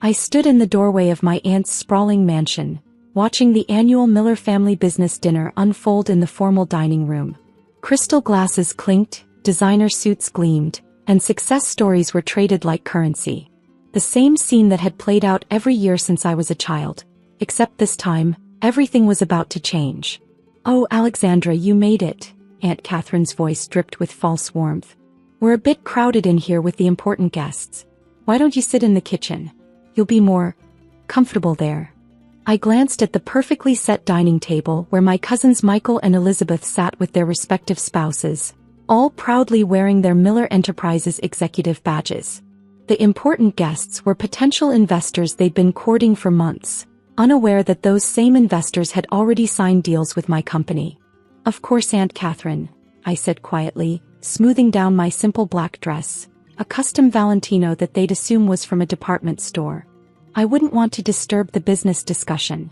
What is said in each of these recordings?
I stood in the doorway of my aunt's sprawling mansion, watching the annual Miller family business dinner unfold in the formal dining room. Crystal glasses clinked, designer suits gleamed, and success stories were traded like currency. The same scene that had played out every year since I was a child. Except this time, everything was about to change. "Oh, Alexandra, you made it," Aunt Catherine's voice dripped with false warmth. "We're a bit crowded in here with the important guests. Why don't you sit in the kitchen? You'll be more comfortable there." I glanced at the perfectly set dining table where my cousins Michael and Elizabeth sat with their respective spouses, all proudly wearing their Miller Enterprises executive badges. The important guests were potential investors they'd been courting for months, unaware that those same investors had already signed deals with my company. "Of course, Aunt Catherine," I said quietly, smoothing down my simple black dress, a custom Valentino that they'd assume was from a department store. I wouldn't want to disturb the business discussion.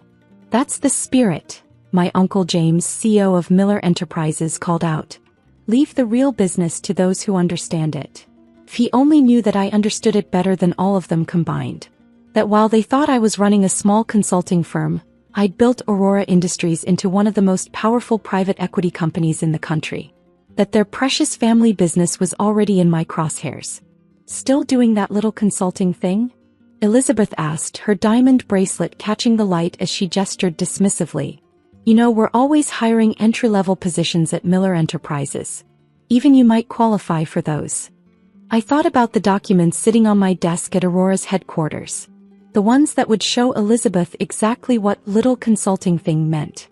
"That's the spirit," my Uncle James, CEO of Miller Enterprises, called out. "Leave the real business to those who understand it." If he only knew that I understood it better than all of them combined. That while they thought I was running a small consulting firm, I'd built Aurora Industries into one of the most powerful private equity companies in the country. That their precious family business was already in my crosshairs. "Still doing that little consulting thing?" Elizabeth asked, her diamond bracelet catching the light as she gestured dismissively. "You know, we're always hiring entry-level positions at Miller Enterprises. Even you might qualify for those." I thought about the documents sitting on my desk at Aurora's headquarters. The ones that would show Elizabeth exactly what little consulting thing meant.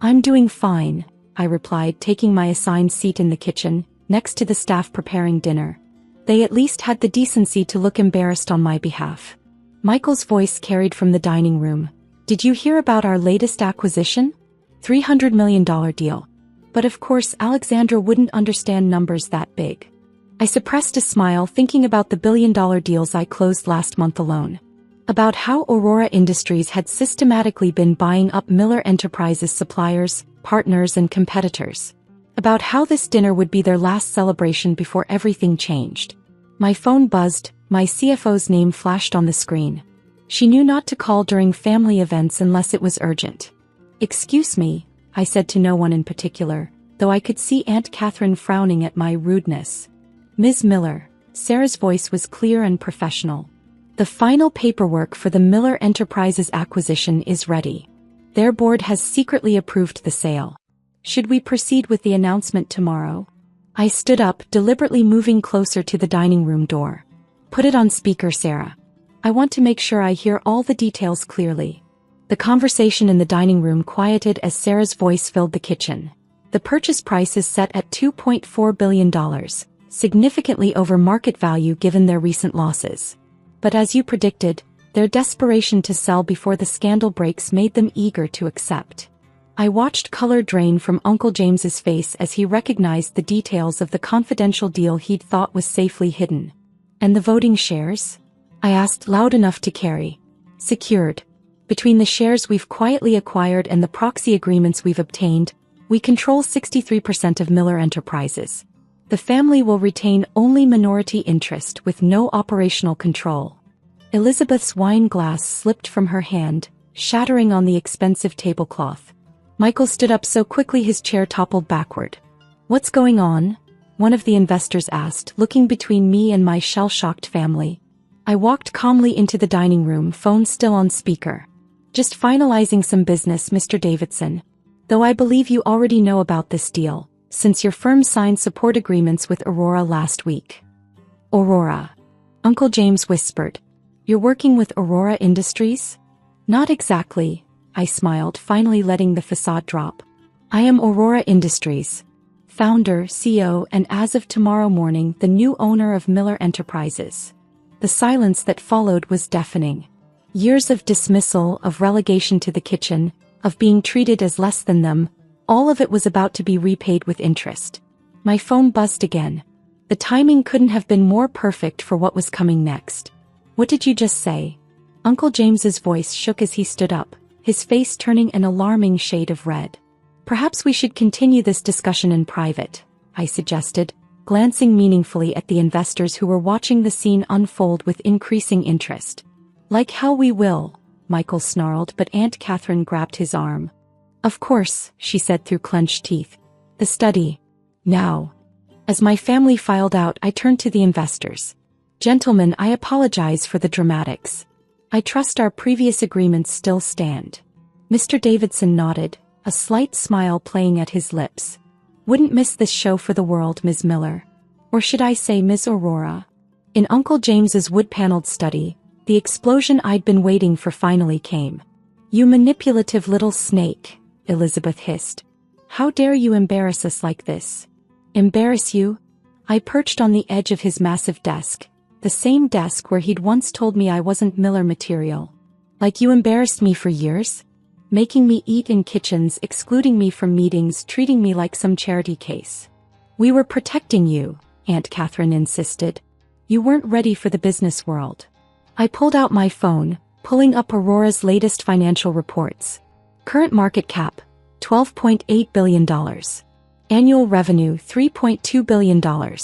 "I'm doing fine," I replied, taking my assigned seat in the kitchen, next to the staff preparing dinner. They at least had the decency to look embarrassed on my behalf. Michael's voice carried from the dining room. "Did you hear about our latest acquisition? $300 million deal." But of course Alexandra wouldn't understand numbers that big. I suppressed a smile thinking about the billion-dollar deals I closed last month alone. About how Aurora Industries had systematically been buying up Miller Enterprises suppliers, partners and competitors. About how this dinner would be their last celebration before everything changed. My phone buzzed, my CFO's name flashed on the screen. She knew not to call during family events unless it was urgent. "Excuse me," I said to no one in particular, though I could see Aunt Catherine frowning at my rudeness. "Ms. Miller," Sarah's voice was clear and professional. "The final paperwork for the Miller Enterprises acquisition is ready. Their board has secretly approved the sale. Should we proceed with the announcement tomorrow?" I stood up, deliberately moving closer to the dining room door. "Put it on speaker, Sarah. I want to make sure I hear all the details clearly." The conversation in the dining room quieted as Sarah's voice filled the kitchen. "The purchase price is set at $2.4 billion, significantly over market value given their recent losses. But as you predicted, their desperation to sell before the scandal breaks made them eager to accept." I watched color drain from Uncle James's face as he recognized the details of the confidential deal he'd thought was safely hidden. "And the voting shares?" I asked, loud enough to carry. "Secured. Between the shares we've quietly acquired and the proxy agreements we've obtained, we control 63% of Miller Enterprises. The family will retain only minority interest with no operational control." Elizabeth's wine glass slipped from her hand, shattering on the expensive tablecloth. Michael stood up so quickly his chair toppled backward. "What's going on?" one of the investors asked, looking between me and my shell-shocked family. I walked calmly into the dining room, phone still on speaker. "Just finalizing some business, Mr. Davidson. Though I believe you already know about this deal, since your firm signed support agreements with Aurora last week." "Aurora?" Uncle James whispered. "You're working with Aurora Industries?" "Not exactly," I smiled, finally letting the facade drop. "I am Aurora Industries, founder, CEO, and as of tomorrow morning, the new owner of Miller Enterprises." The silence that followed was deafening. Years of dismissal, of relegation to the kitchen, of being treated as less than them, all of it was about to be repaid with interest. My phone buzzed again. The timing couldn't have been more perfect for what was coming next. "What did you just say?" Uncle James's voice shook as he stood up, his face turning an alarming shade of red. "Perhaps we should continue this discussion in private," I suggested, glancing meaningfully at the investors who were watching the scene unfold with increasing interest. Like hell we will, Michael snarled, but Aunt Catherine grabbed his arm. Of course, she said through clenched teeth. The study. Now. As my family filed out, I turned to the investors. Gentlemen, I apologize for the dramatics. I trust our previous agreements still stand. Mr. Davidson nodded, a slight smile playing at his lips. Wouldn't miss this show for the world, Ms. Miller. Or should I say Ms. Aurora? In Uncle James's wood-paneled study, the explosion I'd been waiting for finally came. You manipulative little snake, Elizabeth hissed. How dare you embarrass us like this? Embarrass you? I perched on the edge of his massive desk, the same desk where he'd once told me I wasn't Miller material. Like you embarrassed me for years? Making me eat in kitchens, excluding me from meetings, treating me like some charity case. We were protecting you, Aunt Catherine insisted. You weren't ready for the business world. I pulled out my phone, pulling up Aurora's latest financial reports. Current market cap, $12.8 billion. Annual revenue, $3.2 billion.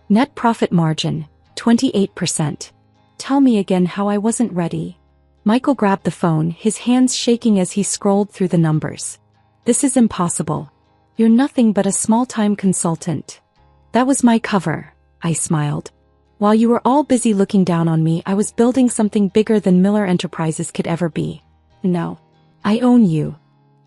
Net profit margin, 28%. Tell me again how I wasn't ready. Michael grabbed the phone, his hands shaking as he scrolled through the numbers. This is impossible. You're nothing but a small-time consultant. That was my cover, I smiled. While you were all busy looking down on me, I was building something bigger than Miller Enterprises could ever be. No. I own you.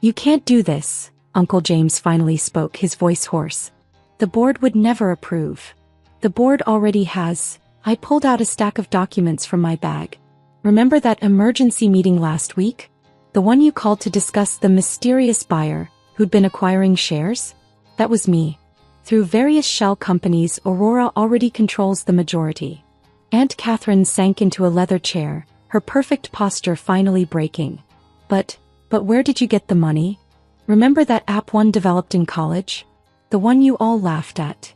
You can't do this, Uncle James finally spoke, his voice hoarse. The board would never approve. The board already has. I pulled out a stack of documents from my bag. Remember that emergency meeting last week? The one you called to discuss the mysterious buyer who'd been acquiring shares? That was me. Through various shell companies, Aurora already controls the majority. Aunt Catherine sank into a leather chair, her perfect posture finally breaking. But where did you get the money? Remember that app one developed in college? The one you all laughed at.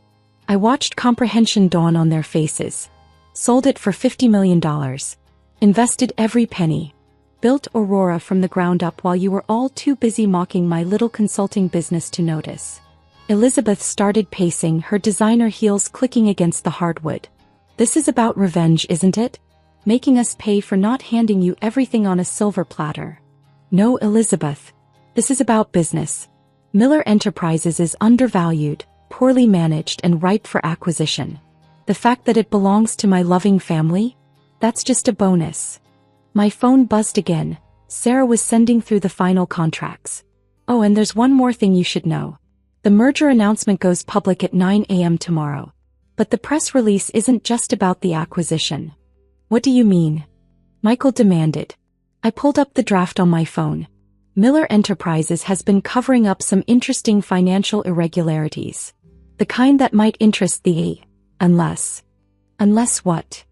I watched comprehension dawn on their faces. Sold it for $50 million. Invested every penny. Built Aurora from the ground up while you were all too busy mocking my little consulting business to notice. Elizabeth started pacing, her designer heels clicking against the hardwood. This is about revenge, isn't it? Making us pay for not handing you everything on a silver platter. No, Elizabeth. This is about business. Miller Enterprises is undervalued, poorly managed, and ripe for acquisition. The fact that it belongs to my loving family? That's just a bonus. My phone buzzed again. Sarah was sending through the final contracts. Oh, and there's one more thing you should know. The merger announcement goes public at 9 a.m. tomorrow. But the press release isn't just about the acquisition. What do you mean? Michael demanded. I pulled up the draft on my phone. Miller Enterprises has been covering up some interesting financial irregularities. The kind that might interest the unless. Unless what?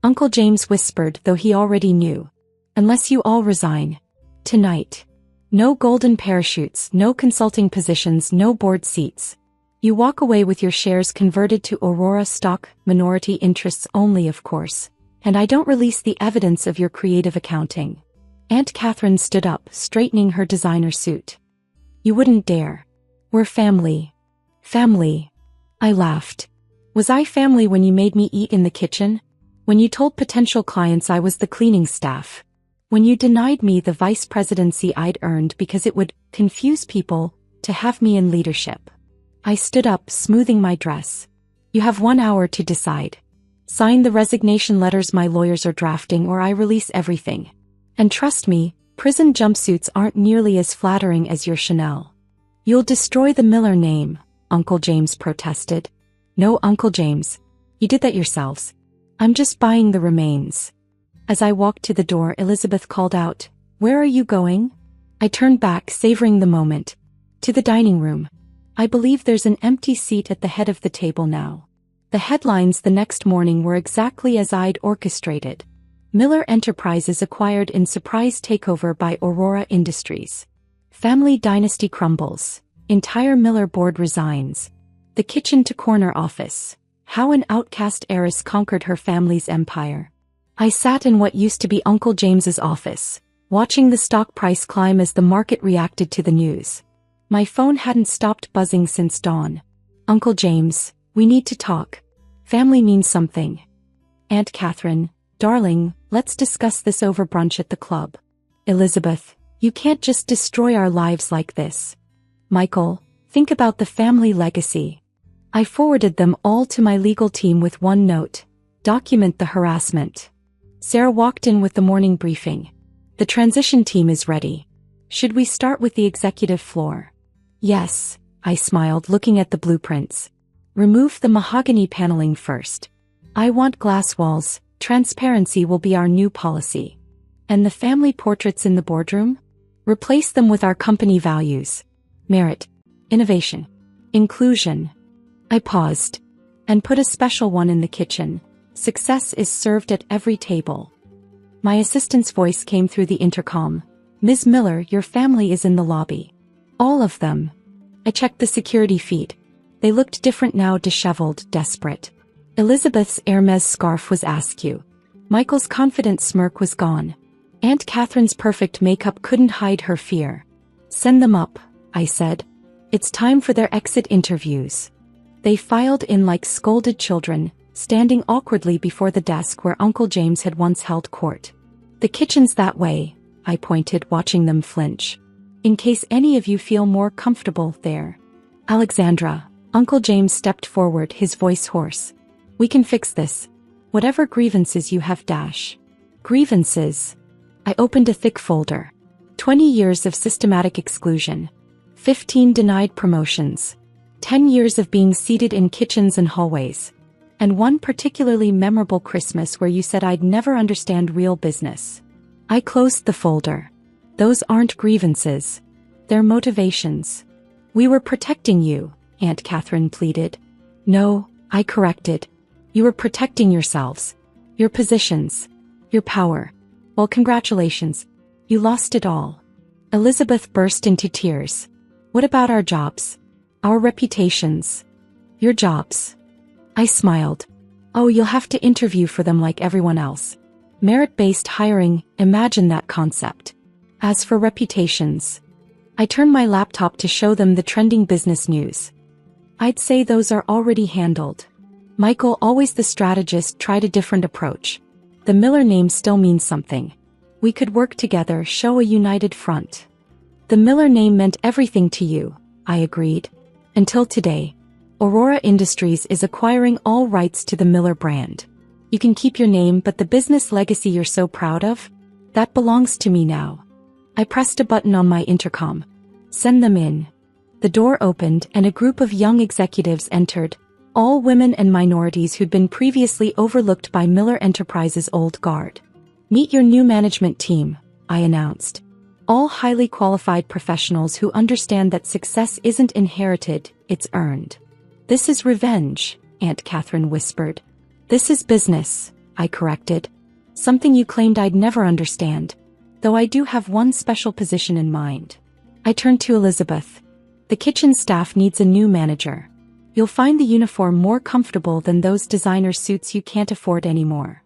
Uncle James whispered, though he already knew. Unless you all resign. Tonight. No golden parachutes, no consulting positions, no board seats. You walk away with your shares converted to Aurora stock, minority interests only, of course. And I don't release the evidence of your creative accounting. Aunt Catherine stood up, straightening her designer suit. You wouldn't dare. We're family. Family. I laughed. Was I family when you made me eat in the kitchen? When you told potential clients I was the cleaning staff? When you denied me the vice presidency I'd earned because it would confuse people to have me in leadership? I stood up, smoothing my dress. You have 1 hour to decide. Sign the resignation letters my lawyers are drafting, or I release everything. And trust me, prison jumpsuits aren't nearly as flattering as your Chanel. You'll destroy the Miller name, Uncle James protested. No, Uncle James. You did that yourselves. I'm just buying the remains. As I walked to the door, Elizabeth called out, Where are you going? I turned back, savoring the moment. To the dining room. I believe there's an empty seat at the head of the table now. The headlines the next morning were exactly as I'd orchestrated. Miller Enterprises acquired in surprise takeover by Aurora Industries. Family dynasty crumbles. Entire Miller board resigns. The kitchen-to-corner office. How an outcast heiress conquered her family's empire. I sat in what used to be Uncle James's office, watching the stock price climb as the market reacted to the news. My phone hadn't stopped buzzing since dawn. Uncle James, we need to talk. Family means something. Aunt Catherine, Darling, let's discuss this over brunch at the club. Elizabeth, you can't just destroy our lives like this. Michael, think about the family legacy. I forwarded them all to my legal team with one note: document the harassment. Sarah walked in with the morning briefing. The transition team is ready. Should we start with the executive floor? Yes, I smiled, looking at the blueprints. Remove the mahogany paneling first. I want glass walls. Transparency will be our new policy. And the family portraits in the boardroom? Replace them with our company values: merit, innovation, inclusion. I paused and put a special one in the kitchen: success is served at every table. My assistant's voice came through the intercom. Ms. Miller, your family is in the lobby. All of them. I checked the security feed. They looked different now, disheveled, desperate. Elizabeth's Hermes scarf was askew. Michael's confident smirk was gone. Aunt Catherine's perfect makeup couldn't hide her fear. Send them up, I said. It's time for their exit interviews. They filed in like scolded children, standing awkwardly before the desk where Uncle James had once held court. The kitchen's that way, I pointed, watching them flinch. In case any of you feel more comfortable there. Alexandra, Uncle James stepped forward, his voice hoarse. We can fix this. Whatever grievances you have dash. Grievances. I opened a thick folder. 20 years of systematic exclusion. 15 denied promotions. 10 years of being seated in kitchens and hallways. And one particularly memorable Christmas where you said I'd never understand real business. I closed the folder. Those aren't grievances. They're motivations. We were protecting you, Aunt Catherine pleaded. No, I corrected. You were protecting yourselves. Your positions. Your power. Well, congratulations. You lost it all. Elizabeth burst into tears. What about our jobs? Our reputations? Your jobs? I smiled. Oh, you'll have to interview for them like everyone else. Merit-based hiring, imagine that concept. As for reputations, I turned my laptop to show them the trending business news. I'd say those are already handled. Michael, always the strategist, tried a different approach. The Miller name still means something. We could work together, show a united front. The Miller name meant everything to you, I agreed. Until today. Aurora Industries is acquiring all rights to the Miller brand. You can keep your name, but the business legacy you're so proud of? That belongs to me now. I pressed a button on my intercom. Send them in. The door opened and a group of young executives entered, all women and minorities who'd been previously overlooked by Miller Enterprises' old guard. Meet your new management team, I announced. All highly qualified professionals who understand that success isn't inherited, it's earned. This is revenge, Aunt Catherine whispered. This is business, I corrected. Something you claimed I'd never understand. Though I do have one special position in mind. I turned to Elizabeth. The kitchen staff needs a new manager. You'll find the uniform more comfortable than those designer suits you can't afford anymore.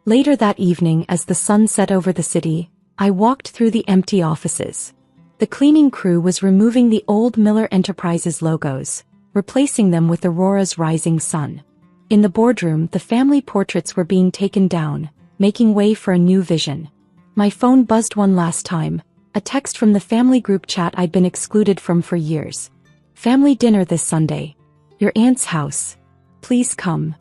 Later that evening, as the sun set over the city, I walked through the empty offices. The cleaning crew was removing the old Miller Enterprises logos, replacing them with Aurora's rising sun. In the boardroom, the family portraits were being taken down, making way for a new vision. My phone buzzed one last time, a text from the family group chat I'd been excluded from for years. Family dinner this Sunday. Your aunt's house. Please come.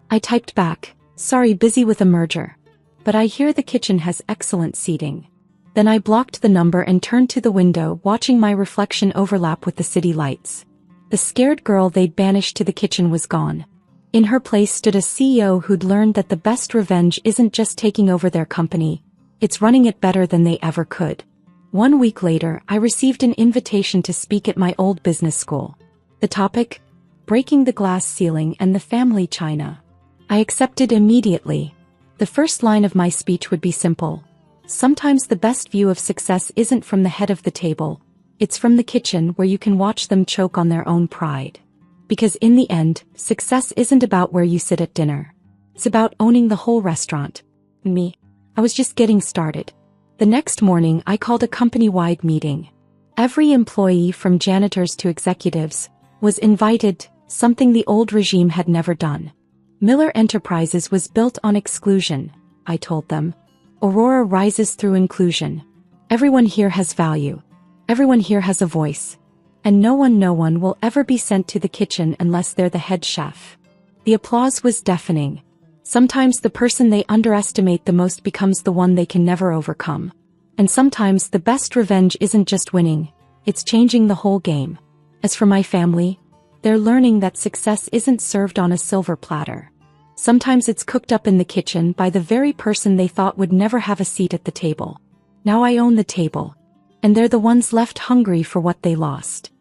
I typed back, sorry, busy with a merger. But I hear the kitchen has excellent seating. Then I blocked the number and turned to the window, watching my reflection overlap with the city lights. The scared girl they'd banished to the kitchen was gone. In her place stood a CEO who'd learned that the best revenge isn't just taking over their company, it's running it better than they ever could. 1 week later, I received an invitation to speak at my old business school. The topic? Breaking the glass ceiling and the family china. I accepted immediately. The first line of my speech would be simple. Sometimes the best view of success isn't from the head of the table. It's from the kitchen where you can watch them choke on their own pride. Because in the end, success isn't about where you sit at dinner. It's about owning the whole restaurant. Me. I was just getting started. The next morning, I called a company-wide meeting. Every employee, from janitors to executives, was invited, something the old regime had never done. Miller Enterprises was built on exclusion. I told them. Aurora rises through inclusion. Everyone here has value. Everyone here has a voice. And no one will ever be sent to the kitchen unless they're the head chef. The applause was deafening. Sometimes the person they underestimate the most becomes the one they can never overcome. And sometimes the best revenge isn't just winning, it's changing the whole game. As for my family, they're learning that success isn't served on a silver platter. Sometimes it's cooked up in the kitchen by the very person they thought would never have a seat at the table. Now I own the table. And they're the ones left hungry for what they lost.